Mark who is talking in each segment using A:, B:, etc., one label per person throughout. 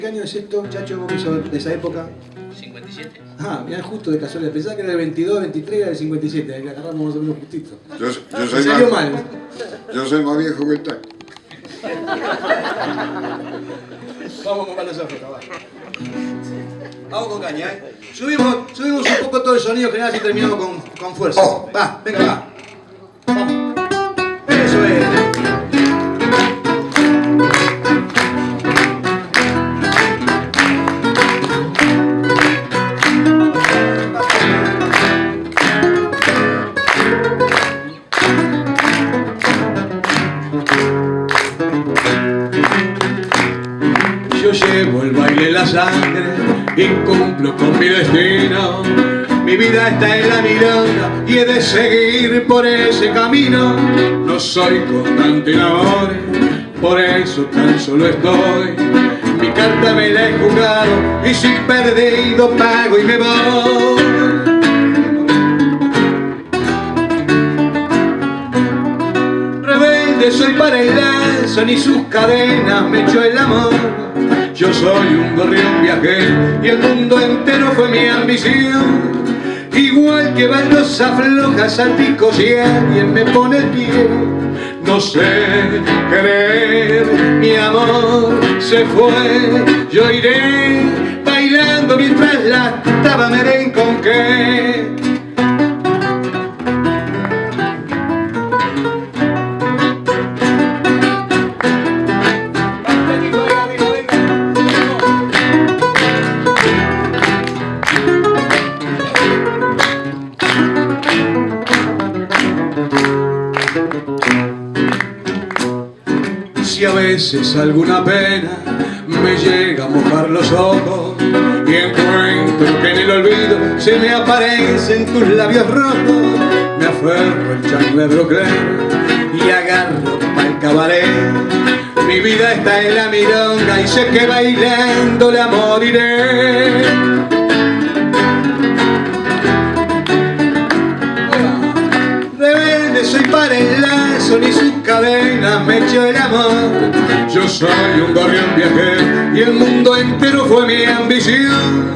A: ¿Qué año es esto, Chacho, vos que sos de esa época?
B: 57.
A: Ah, mirá, justo de casualidad. Pensaba que era el 22, 23 y era el 57. Ahí agarramos más o menos justito.
C: Yo soy más viejo que el tanque.
A: Vamos con los ojos, caballo. Vamos con caña, ¿eh? Subimos un poco todo el sonido general y terminamos con fuerza. Va, venga, va. Vamos. Eso es. Yo llevo el baile en la sangre y cumplo con mi destino. Mi vida está en la milonga y he de seguir por ese camino. No soy constante en amores, por eso tan solo estoy. Mi carta me la he jugado y si perdido pago y me voy. Rebelde soy para el lazo, ni sus cadenas me echó el amor. Yo soy un gorrión viajero y el mundo entero fue mi ambición. Igual que baldosa floja salpico si alguien me pone el pie. No sé querer, mi amor se fue. Yo iré bailando mientras la taba me con qué. Si a veces alguna pena me llega a mojar los ojos y encuentro que en el olvido se me aparecen tus labios rojos, me aferro el chanclero claro y agarro pa'l cabaret. Mi vida está en la milonga y sé que bailando la moriré. Rebelde soy para el lazo, ni sus cadenas me echó el amor. Yo soy un gorrión viajero y el mundo entero fue mi ambición.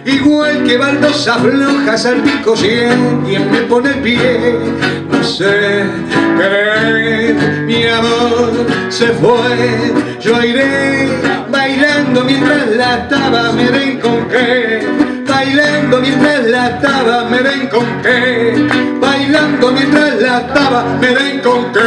A: Igual que baldosa floja salpico si alguien me pone el pie. No sé querer, mi amor se fue. Yo iré bailando mientras la taba me den con qué. Bailando mientras la taba me den con qué. Bailando mientras la taba me den con qué.